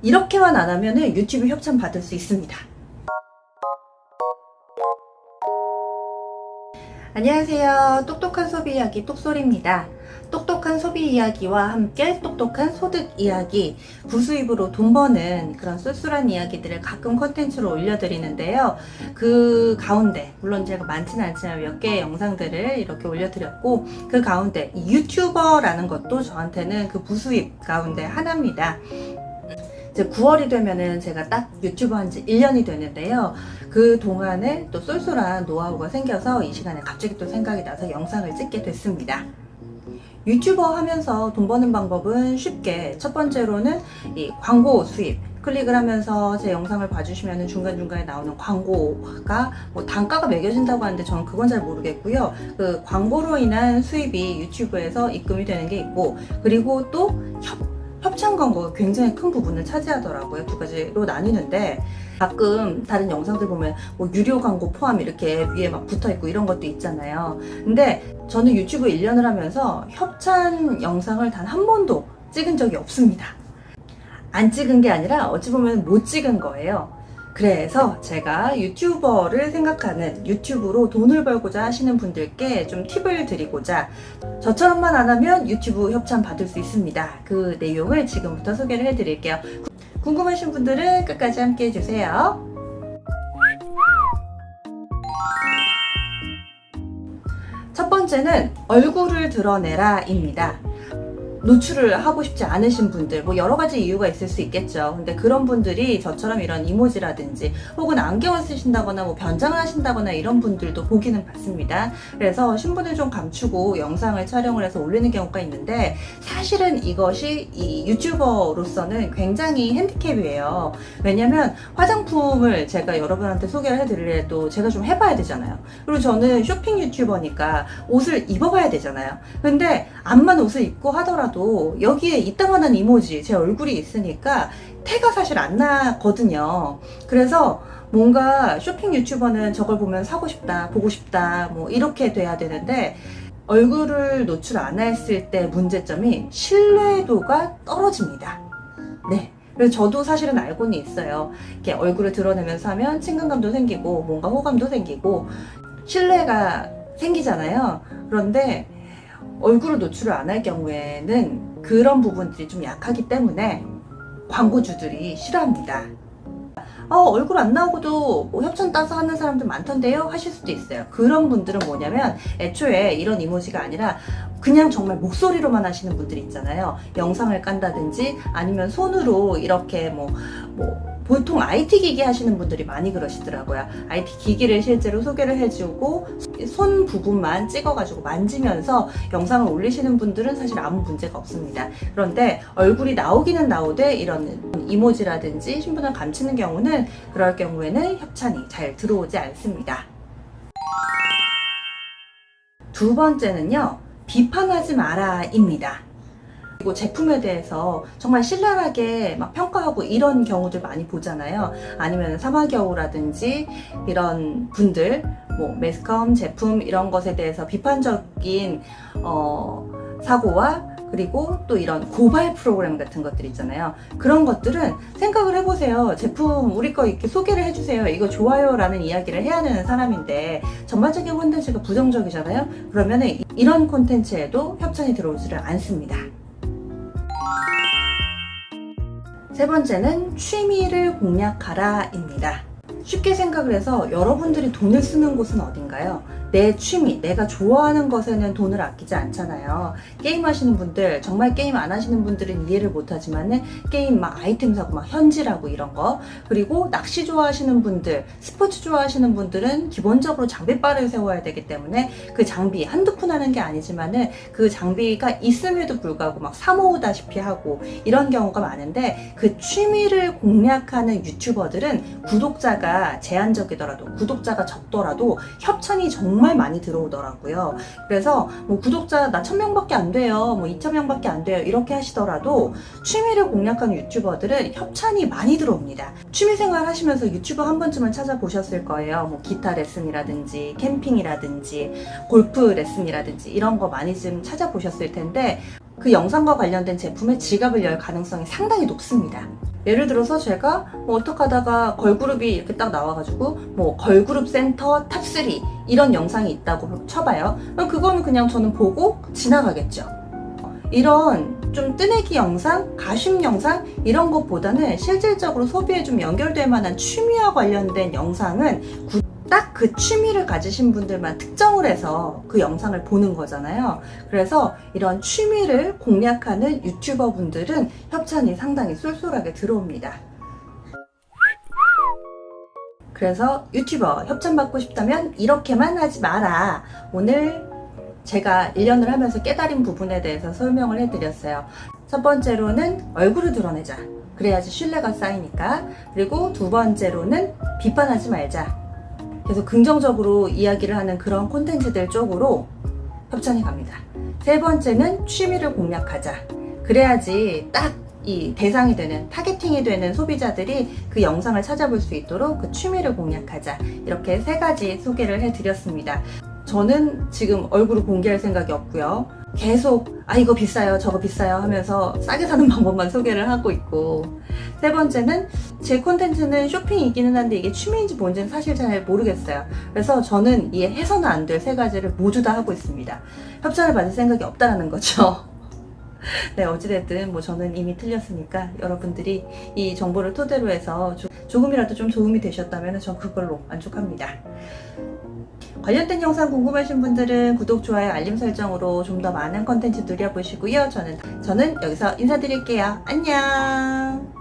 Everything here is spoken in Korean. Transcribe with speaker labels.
Speaker 1: 이렇게만 안 하면 유튜브 협찬 받을 수 있습니다. 안녕하세요. 똑똑한 소비 이야기 똑소리입니다. 똑똑한 소비 이야기와 함께 똑똑한 소득 이야기, 부수입으로 돈 버는 그런 쏠쏠한 이야기들을 가끔 컨텐츠로 올려드리는데요. 그 가운데, 물론 제가 많지는 않지만 몇 개의 영상들을 이렇게 올려드렸고, 그 가운데 유튜버라는 것도 저한테는 그 부수입 가운데 하나입니다. 이제 9월이 되면은 제가 딱 유튜브 한 지 1년이 되는데요. 그 동안에 또 쏠쏠한 노하우가 생겨서 이 시간에 갑자기 또 생각이 나서 영상을 찍게 됐습니다. 유튜버 하면서 돈 버는 방법은 쉽게, 첫 번째로는 이 광고 수입. 클릭을 하면서 제 영상을 봐주시면 중간중간에 나오는 광고가 뭐 단가가 매겨진다고 하는데 저는 그건 잘 모르겠고요. 그 광고로 인한 수입이 유튜브에서 입금이 되는 게 있고, 그리고 또 협찬 광고가 굉장히 큰 부분을 차지하더라고요. 두 가지로 나뉘는데, 가끔 다른 영상들 보면 뭐 유료 광고 포함 이렇게 위에 막 붙어있고 이런 것도 있잖아요. 근데 저는 유튜브 1년을 하면서 협찬 영상을 단 한 번도 찍은 적이 없습니다. 안 찍은 게 아니라 어찌 보면 못 찍은 거예요. 그래서 제가 유튜버를 생각하는, 유튜브로 돈을 벌고자 하시는 분들께 좀 팁을 드리고자, 저처럼만 안 하면 유튜브 협찬 받을 수 있습니다. 그 내용을 지금부터 소개를 해드릴게요. 궁금하신 분들은 끝까지 함께 해주세요. 첫 번째는 얼굴을 드러내라 입니다. 노출을 하고 싶지 않으신 분들, 뭐 여러 가지 이유가 있을 수 있겠죠. 근데 그런 분들이 저처럼 이런 이모지라든지 혹은 안경을 쓰신다거나 뭐 변장을 하신다거나 이런 분들도 보기는 받습니다. 그래서 신분을 좀 감추고 영상을 촬영을 해서 올리는 경우가 있는데, 사실은 이것이 이 유튜버로서는 굉장히 핸디캡이에요. 왜냐면 화장품을 제가 여러분한테 소개를 해드리려도 제가 좀 해봐야 되잖아요. 그리고 저는 쇼핑 유튜버니까 옷을 입어봐야 되잖아요. 근데 암만 옷을 입고 하더라도 여기에 이따만한 이모지, 제 얼굴이 있으니까 태가 사실 안 나거든요. 그래서 뭔가 쇼핑 유튜버는 저걸 보면 사고 싶다, 보고 싶다, 뭐 이렇게 돼야 되는데, 얼굴을 노출 안 했을 때 문제점이 신뢰도가 떨어집니다. 네. 그래서 저도 사실은 알고는 있어요. 이렇게 얼굴을 드러내면서 하면 친근감도 생기고 뭔가 호감도 생기고 신뢰가 생기잖아요. 그런데 얼굴을 노출을 안 할 경우에는 그런 부분들이 좀 약하기 때문에 광고주들이 싫어합니다. 얼굴 안 나오고도 뭐 협찬 따서 하는 사람들 많던데요? 하실 수도 있어요. 그런 분들은 뭐냐면 애초에 이런 이모지가 아니라 그냥 정말 목소리로만 하시는 분들이 있잖아요. 영상을 깐다든지 아니면 손으로 이렇게 보통 IT 기기 하시는 분들이 많이 그러시더라고요. IT 기기를 실제로 소개를 해주고 손 부분만 찍어가지고 만지면서 영상을 올리시는 분들은 사실 아무 문제가 없습니다. 그런데 얼굴이 나오기는 나오되 이런 이모지라든지 신분을 감추는 경우는, 그럴 경우에는 협찬이 잘 들어오지 않습니다. 두 번째는요, 비판하지 마라 입니다. 그리고 제품에 대해서 정말 신랄하게 막 평가하고 이런 경우들 많이 보잖아요. 아니면 사마겨우라든지 이런 분들, 뭐 매스컴 제품 이런 것에 대해서 비판적인 사고와, 그리고 또 이런 고발 프로그램 같은 것들 있잖아요. 그런 것들은 생각을 해보세요. 제품 우리 거 이렇게 소개를 해주세요. 이거 좋아요 라는 이야기를 해야 되는 사람인데 전반적인 콘텐츠가 부정적이잖아요. 그러면 이런 콘텐츠에도 협찬이 들어오지를 않습니다. 세 번째는 취미를 공략하라 입니다. 쉽게 생각을 해서 여러분들이 돈을 쓰는 곳은 어딘가요? 내 취미, 내가 좋아하는 것에는 돈을 아끼지 않잖아요. 게임 하시는 분들, 정말 게임 안 하시는 분들은 이해를 못하지만은 게임 막 아이템 사고 막 현질하고 이런 거, 그리고 낚시 좋아하시는 분들, 스포츠 좋아하시는 분들은 기본적으로 장비바를 세워야 되기 때문에 그 장비 한두 푼 하는 게 아니지만은 그 장비가 있음에도 불구하고 막 사모으다시피 하고 이런 경우가 많은데, 그 취미를 공략하는 유튜버들은 구독자가 제한적이더라도, 구독자가 적더라도 협찬이 정말 많이 들어오더라고요. 그래서 뭐 구독자 나 1000명밖에 안 돼요, 뭐 2000명밖에 안 돼요 이렇게 하시더라도 취미를 공략하는 유튜버들은 협찬이 많이 들어옵니다. 취미생활 하시면서 유튜버 한 번쯤은 찾아보셨을 거예요. 뭐 기타 레슨이라든지 캠핑이라든지 골프 레슨이라든지 이런 거 많이 좀 찾아보셨을 텐데, 그 영상과 관련된 제품의 지갑을 열 가능성이 상당히 높습니다. 예를 들어서 제가 뭐 어떻게 하다가 걸그룹이 이렇게 딱 나와가지고 뭐 걸그룹 센터 탑3 이런 영상이 있다고 쳐봐요. 그럼 그거는 그냥 저는 보고 지나가겠죠. 이런 좀 뜨내기 영상, 가심 영상 이런 것보다는 실질적으로 소비에 좀 연결될 만한 취미와 관련된 영상은 딱 그 취미를 가지신 분들만 특정을 해서 그 영상을 보는 거잖아요. 그래서 이런 취미를 공략하는 유튜버 분들은 협찬이 상당히 쏠쏠하게 들어옵니다. 그래서 유튜버 협찬 받고 싶다면 이렇게만 하지 마라. 오늘 제가 1년을 하면서 깨달은 부분에 대해서 설명을 해드렸어요. 첫 번째로는 얼굴을 드러내자. 그래야지 신뢰가 쌓이니까. 그리고 두 번째로는 비판하지 말자. 계속 긍정적으로 이야기를 하는 그런 콘텐츠들 쪽으로 협찬이 갑니다. 세 번째는 취미를 공략하자. 그래야지 딱 이 대상이 되는, 타겟팅이 되는 소비자들이 그 영상을 찾아볼 수 있도록 그 취미를 공략하자. 이렇게 세 가지 소개를 해드렸습니다. 저는 지금 얼굴을 공개할 생각이 없고요. 계속 이거 비싸요 저거 비싸요 하면서 싸게 사는 방법만 소개를 하고 있고, 세 번째는 제 콘텐츠는 쇼핑이기는 한데 이게 취미인지 뭔지는 사실 잘 모르겠어요. 그래서 저는 이 해서는 안 될 세 가지를 모두 다 하고 있습니다. 협찬을 받을 생각이 없다라는 거죠. 네, 어찌됐든 뭐 저는 이미 틀렸으니까 여러분들이 이 정보를 토대로 해서 조금이라도 좀 도움이 되셨다면 전 그걸로 만족합니다. 관련된 영상 궁금하신 분들은 구독, 좋아요, 알림 설정으로 좀 더 많은 컨텐츠 누려보시고요. 저는 여기서 인사드릴게요. 안녕!